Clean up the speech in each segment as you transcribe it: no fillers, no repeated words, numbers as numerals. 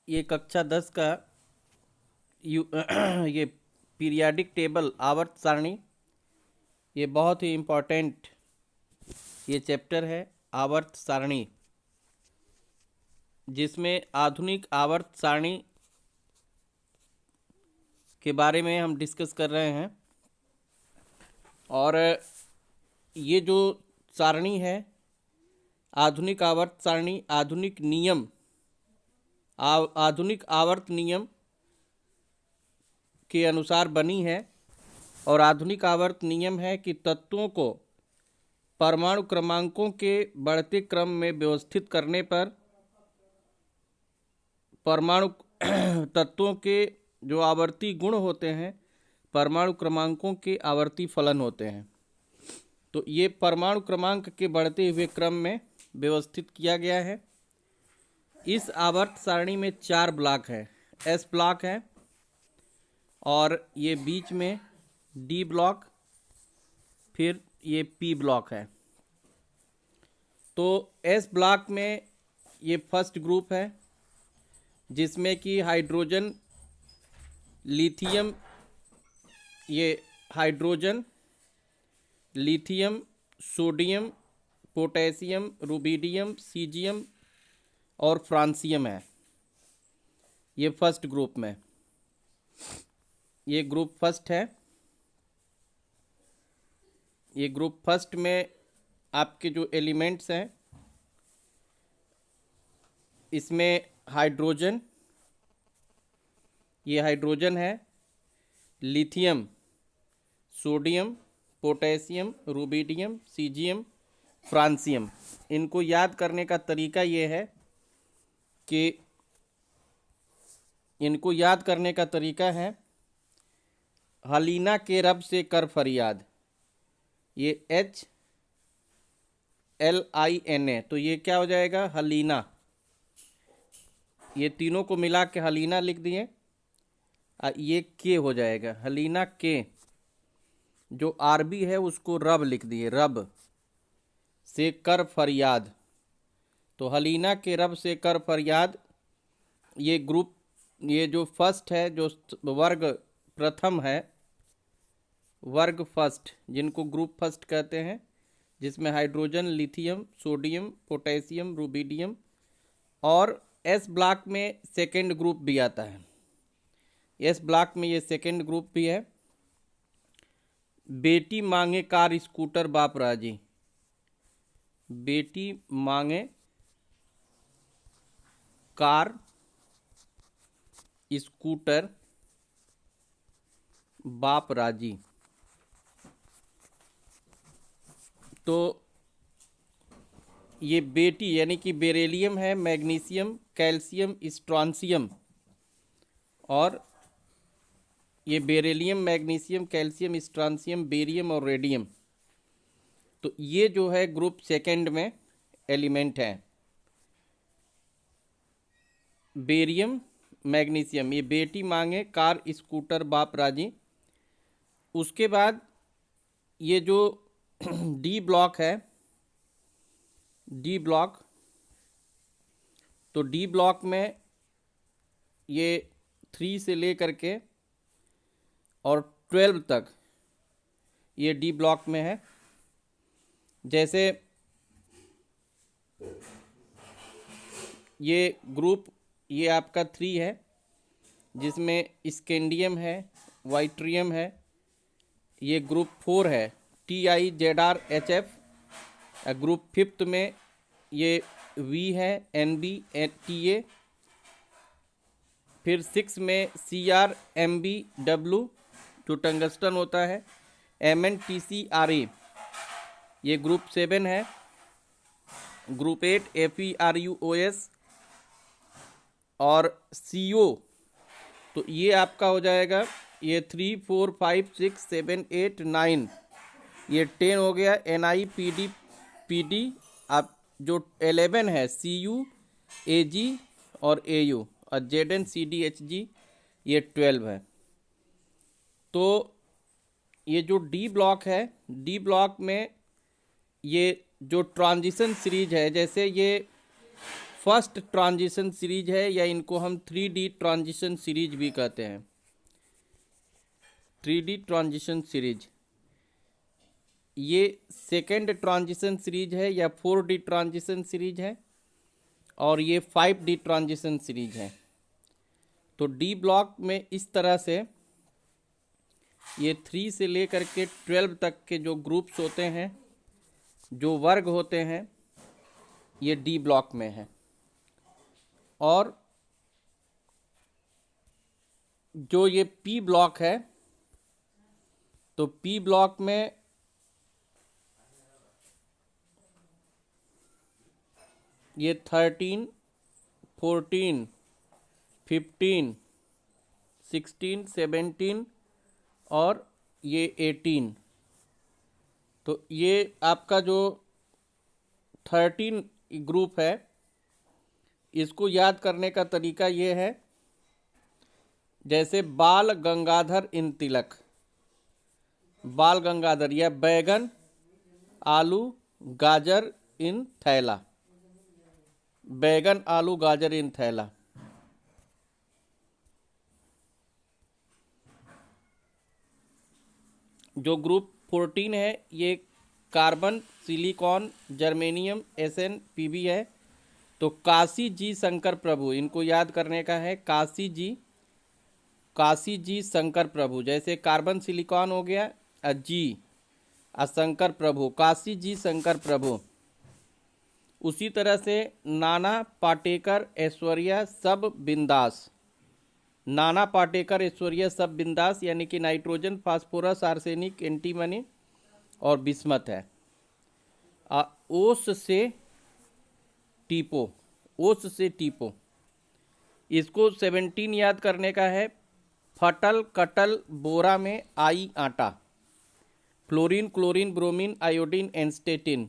ये कक्षा 10 का ये पीरियाडिक टेबल आवर्त सारणी, ये बहुत ही इम्पोर्टेंट ये चैप्टर है आवर्त सारणी, जिसमें आधुनिक आवर्त सारणी के बारे में हम डिस्कस कर रहे हैं। और ये जो सारणी है आधुनिक आवर्त सारणी, आधुनिक नियम आधुनिक आवर्त नियम के अनुसार बनी है। और आधुनिक आवर्त नियम है कि तत्वों को परमाणु क्रमांकों के बढ़ते क्रम में व्यवस्थित करने पर परमाणु तत्वों के जो आवर्ती गुण होते हैं परमाणु क्रमांकों के आवर्ती फलन होते हैं। तो ये परमाणु क्रमांक के बढ़ते हुए क्रम में व्यवस्थित किया गया है। इस आवर्त सारणी में 4 ब्लॉक है। एस ब्लॉक है और ये बीच में डी ब्लॉक, फिर ये पी ब्लॉक है। तो एस ब्लॉक में ये फर्स्ट ग्रुप है, जिसमें कि हाइड्रोजन, लिथियम, ये hydrogen, lithium, sodium, potassium, rubidium, caesium और फ्रांसियम है। ये फर्स्ट ग्रुप में, ये ग्रुप फर्स्ट है। ये ग्रुप फर्स्ट में आपके जो एलिमेंट्स हैं इसमें हाइड्रोजन, ये हाइड्रोजन है, lithium, sodium, potassium, rubidium, caesium, francium. इनको याद करने का तरीका ये है कि इनको याद करने का तरीका है हलीना के रब से कर फरियाद। ये HLINA, तो ये क्या हो जाएगा हलीना। ये तीनों को मिला के हलीना लिख दिए। ये के हो जाएगा हलीना के। जो आरबी है उसको रब लिख दिए, रब से कर फरियाद। तो हलीना के रब से कर फरियाद, ये ग्रुप, ये जो फर्स्ट है, जो वर्ग प्रथम है, वर्ग फर्स्ट, जिनको ग्रुप फर्स्ट कहते हैं, जिसमें hydrogen, lithium, sodium, potassium, rubidium. और एस ब्लॉक में सेकेंड ग्रुप भी आता है। एस ब्लॉक में ये सेकेंड ग्रुप भी है। बेटी मांगे कार स्कूटर बाप राजी, बेटी मांगे कार स्कूटर बाप राजी। तो ये बेटी यानी कि बेरिलियम है, मैग्नीशियम, कैल्शियम, स्ट्रॉन्सियम, और ये beryllium, magnesium, calcium, strontium, barium और रेडियम। तो ये जो है ग्रुप सेकंड में एलिमेंट है। बेरियम, मैग्नीशियम, ये बेटी मांगे कार स्कूटर बाप राजी। उसके बाद ये जो डी ब्लॉक है, डी ब्लॉक, तो डी ब्लॉक में ये 3 से लेकर के और 12 तक ये डी ब्लॉक में है। जैसे ये ग्रुप, ये आपका 3 है, जिसमें स्कैंडियम है, वाइट्रियम है। ये ग्रुप 4 है, TiZrHf। ग्रुप 5 में ये V है, NbTA। फिर 6 में CrMbW जो टंगस्टन होता है, MnTcRa। ये ग्रुप 7 है। ग्रुप 8 FeRuOS और CO। तो ये आपका हो जाएगा, ये 3, 4, 5, 6, 7, 8, 9, ये 10 हो गया। NiPd आप जो 11 है, Cu, Ag और Au, और ZnCdHg ये 12 है। तो ये जो डी ब्लॉक है, डी ब्लॉक में ये जो ट्रांजिशन सीरीज है, जैसे ये फर्स्ट ट्रांजिशन सीरीज है, या इनको हम 3D ट्रांजिशन सीरीज भी कहते हैं। 3D ट्रांजिशन सीरीज ये सेकेंड ट्रांजिशन सीरीज है, या 4D ट्रांजिशन सीरीज है, और ये 5D ट्रांजिशन सीरीज है। तो डी ब्लॉक में इस तरह से ये 3 से लेकर के 12 तक के जो ग्रुप्स होते हैं, जो वर्ग होते हैं, ये डी ब्लॉक में है। और जो ये पी ब्लॉक है, तो पी ब्लॉक में ये 13, 14, 15, 16, 17 और ये 18। तो ये आपका जो 13 ग्रुप है, इसको याद करने का तरीका ये है, जैसे बाल गंगाधर इन तिलक, बाल गंगाधर, या बैगन आलू गाजर इन थैला, बैगन आलू गाजर इन थैला। जो ग्रुप 14 है, ये carbon, silicon, germanium, SN, PB है। तो काशी जी शंकर प्रभु, इनको याद करने का है, काशी जी शंकर प्रभु। जैसे कार्बन सिलिकॉन हो गया, जी शंकर प्रभु, काशी जी शंकर प्रभु। उसी तरह से नाना पाटेकर ऐश्वर्या सब बिंदास, नाना पाटेकर ऐश्वर्या सब बिंदास, यानी कि नाइट्रोजन, फास्फोरस, आर्सेनिक, एंटीमनी और बिस्मथ है। ओस से टीपो, ओस से टीपो, इसको 17 याद करने का है। फटल कटल बोरा में आई आटा, fluorine, chlorine, bromine, iodine, astatine,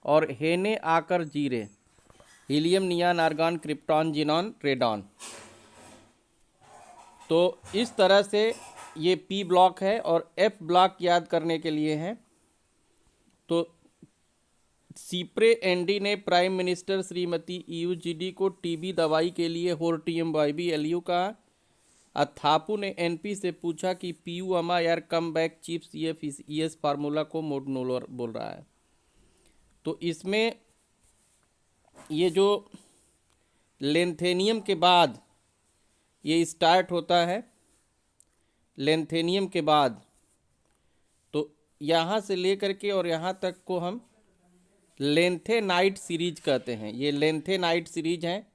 और हेने आकर जीरे, helium, neon, argon, krypton, xenon, radon. तो इस तरह से ये पी ब्लॉक है। और एफ ब्लॉक याद करने के लिए है, तो सीप्रे एनडी ने प्राइम मिनिस्टर श्रीमती EUGD को टीबी दवाई के लिए होर्टियम YBLU कहा। थापू ने NP से पूछा कि PU अमा यार come back chips ES formula को मोडनोलर बोल रहा है। तो इसमें ये जो लेंथेनियम के बाद ये स्टार्ट होता है, लेंथेनियम के बाद, तो यहाँ से लेकर के और यहाँ तक को हम लेंथेनाइट सीरीज कहते हैं। ये लेंथेनाइट सीरीज हैं।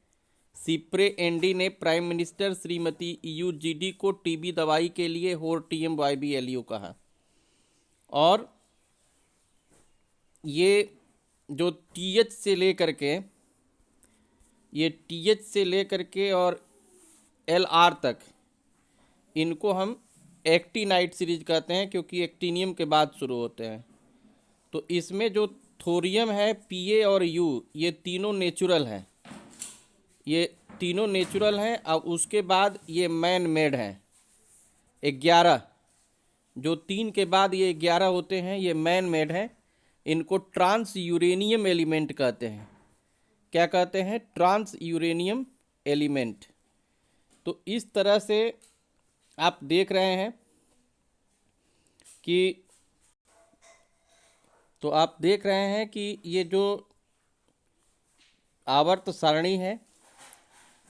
सीप्रे एनडी ने प्राइम मिनिस्टर श्रीमती EUGD को टीबी दवाई के लिए होर्टियम YBLU कहा। और ये जो TH से लेकर के, ये TH से लेकर के और LR तक, इनको हम एक्टिनाइट सीरीज कहते हैं, क्योंकि एक्टिनियम के बाद शुरू होते हैं। तो इसमें जो थोरियम है, PA और U, ये तीनों नेचुरल हैं, ये तीनों नेचुरल हैं। अब उसके बाद ये मैन मेड हैं 11, जो 3 के बाद ये 11 होते हैं, ये मैन मेड हैं। इनको ट्रांस यूरेनियम एलिमेंट कहते हैं। क्या कहते हैं? Transuranium element. तो इस तरह से आप देख रहे हैं कि ये जो आवर्त सारणी है,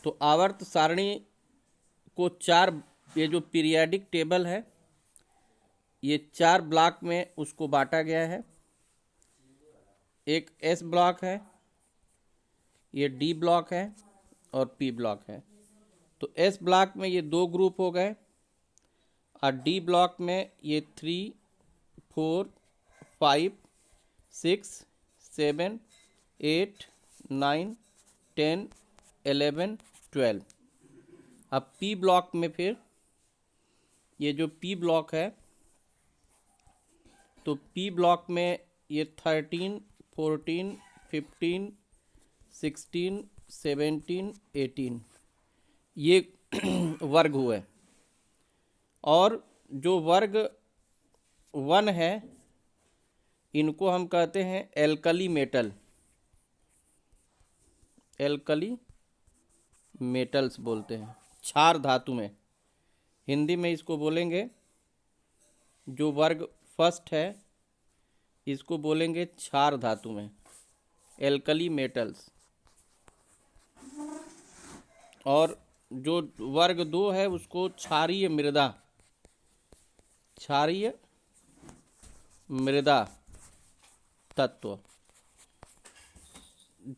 तो आवर्त सारणी को 4, ये जो पीरियाडिक टेबल है, ये 4 ब्लॉक में उसको बांटा गया है। एक S ब्लॉक है, ये D ब्लॉक है और P ब्लॉक है। तो S ब्लॉक में ये 2 ग्रुप हो गए, और D ब्लॉक में ये 3, 4, 5, 6, 7, 8, 9, 10, 11, 12। अब P ब्लॉक में फिर ये जो P ब्लॉक है, तो P ब्लॉक में ये 13, 14, 15, 16, 17, 18 ये वर्ग हुए। और जो वर्ग 1 है, इनको हम कहते हैं एल्कली मेटल। एल्कली मेटल्स बोलते हैं, क्षार धातु में। हिंदी में इसको बोलेंगे, जो वर्ग फर्स्ट है इसको बोलेंगे क्षार धातु में, एल्कली मेटल्स। और जो वर्ग दो है उसको क्षारीय मृदा, क्षारीय मृदा तत्व।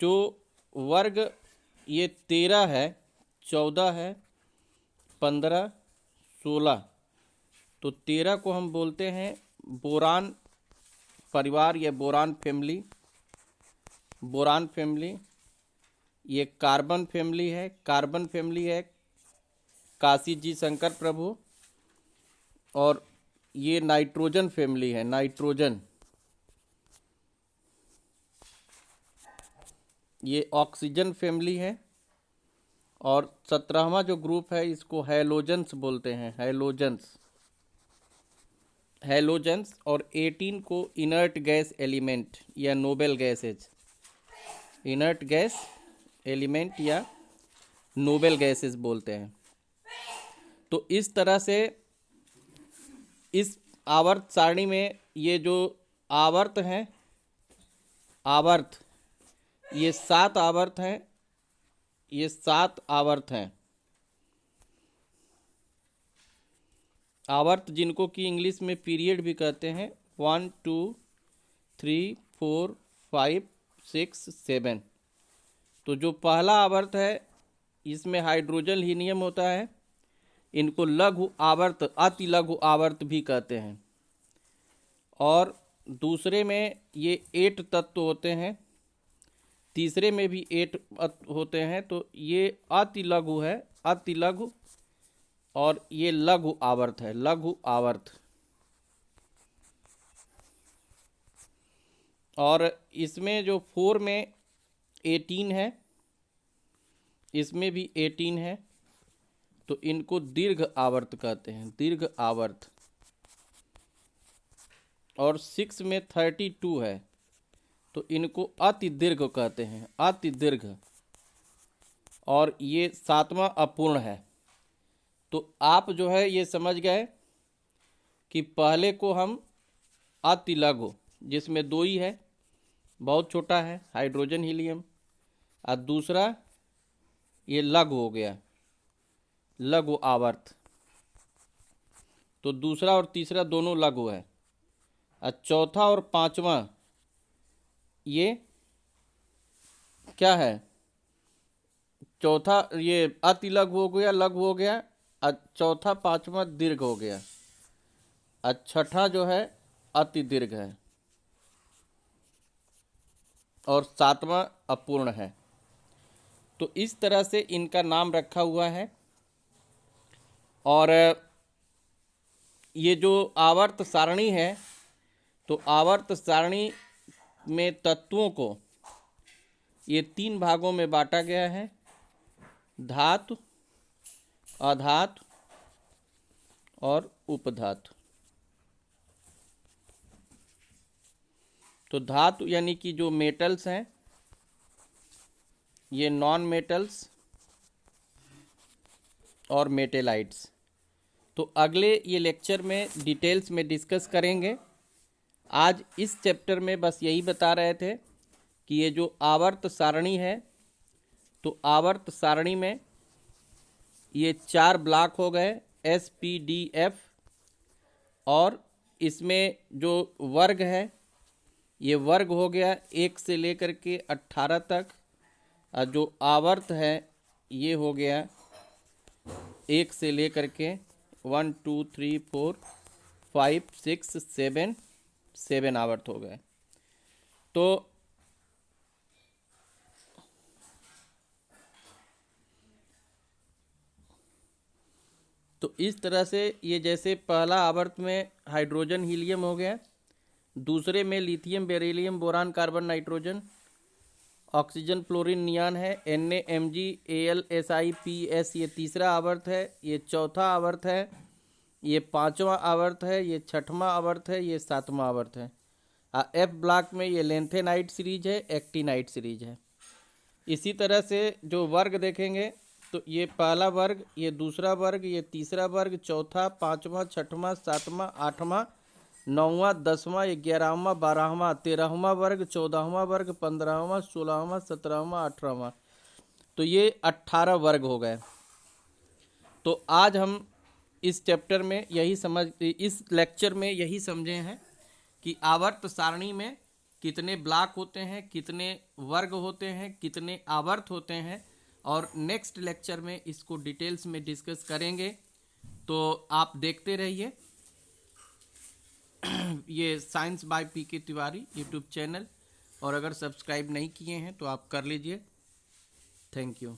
जो वर्ग ये 13 है, 14 है, 15, 16, तो 13 को हम बोलते हैं बोरान परिवार या बोरान फैमिली। बोरान फैमिली ये कार्बन फैमिली है, कार्बन फैमिली है काशी जी शंकर प्रभु। और ये नाइट्रोजन फैमिली है, नाइट्रोजन ये ऑक्सीजन फैमिली है। और 17वां जो ग्रुप है इसको हैलोजेंस बोलते हैं, हैलोजेंस, हैलोजेंस। और 18 को इनर्ट गैस एलिमेंट या Nobel gases, inert gas element या नोबेल गैसेज बोलते हैं। तो इस तरह से इस आवर्त सारणी में ये जो आवर्त हैं, आवर्त ये 7 आवर्त हैं, ये 7 आवर्त हैं। आवर्त जिनको कि इंग्लिश में पीरियड भी कहते हैं, 1 2 3 4 5 6 7। तो जो पहला आवर्त है इसमें हाइड्रोजन हीलियम होता है, इनको लघु आवर्त, अति लघु आवर्त भी कहते हैं। और दूसरे में ये 8 तत्व होते हैं, तीसरे में भी 8 होते हैं। तो ये अति लघु है, अति लघु, और ये लघु आवर्त है, लघु आवर्त। और इसमें जो 4 में 18 है, इसमें भी 18 है, तो इनको दीर्घ आवर्त कहते हैं, दीर्घ आवर्त। और 6 में 32 है, तो इनको अति दीर्घ कहते हैं, अति दीर्घ। और ये 7वां अपूर्ण है। तो आप जो है ये समझ गए कि पहले को हम अति लघु, जिसमें 2 ही है, बहुत छोटा है, हाइड्रोजन हीलियम। और दूसरा ये लघु हो गया, लघु आवर्त। तो दूसरा और तीसरा दोनों लघु है। और चौथा और 5वां ये क्या है, चौथा ये अति लघु हो गया, लघु हो गया। और चौथा 5वां दीर्घ हो गया। और छठा जो है अति दीर्घ है। और 7वां अपूर्ण है। तो इस तरह से इनका नाम रखा हुआ है। और ये जो आवर्त सारणी है, तो आवर्त सारणी में तत्वों को ये 3 भागों में बांटा गया है, धातु, अधातु और उपधातु। तो धातु यानी कि जो मेटल्स हैं, ये नॉन मेटल्स और मेटेलाइट्स। तो अगले ये लेक्चर में डिटेल्स में डिस्कस करेंगे। आज इस चैप्टर में बस यही बता रहे थे कि ये जो आवर्त सारणी है, तो आवर्त सारणी में ये 4 ब्लॉक हो गए, SPDF। और इसमें जो वर्ग है, ये वर्ग हो गया 1 से लेकर के 18 तक। और जो आवर्त है ये हो गया 1 से लेकर के 1 2 3 4 5 6 7 आवर्त हो गए। तो इस तरह से ये जैसे पहला आवर्त में हाइड्रोजन हीलियम हो गया, दूसरे में lithium beryllium boron carbon nitrogen, oxygen fluorine neon है, NaMgAlSiPs ये तीसरा आवर्त है, ये चौथा आवर्त है, ये 5वां आवर्त है, ये 6वां आवर्त है, ये 7वां आवर्त है। F ब्लॉक में ये लेंथेनाइट सीरीज है, एक्टिनाइट सीरीज है। इसी तरह से जो वर्ग देखेंगे तो ये पहला वर्ग, ये दूसरा वर्ग, ये तीसरा वर्ग, चौथा, पाँचवा, छठवां, सातवां, आठवां, नौवां, 10वां, 11वां, 12वां, 13वां वर्ग, 14वां वर्ग, 15वां, 16वां, 17वां, 18वां। तो ये 18 वर्ग हो गए। तो आज हम इस चैप्टर में इस लेक्चर में यही समझे हैं कि आवर्त सारणी में कितने ब्लॉक होते हैं, कितने वर्ग होते हैं, कितने आवर्त होते हैं, और नेक्स्ट लेक्चर में इसको डिटेल्स में डिस्कस करेंगे। तो आप देखते रहिए ये science by PK Tiwari YouTube channel, और अगर सब्सक्राइब नहीं किए हैं तो आप कर लीजिए। Thank you.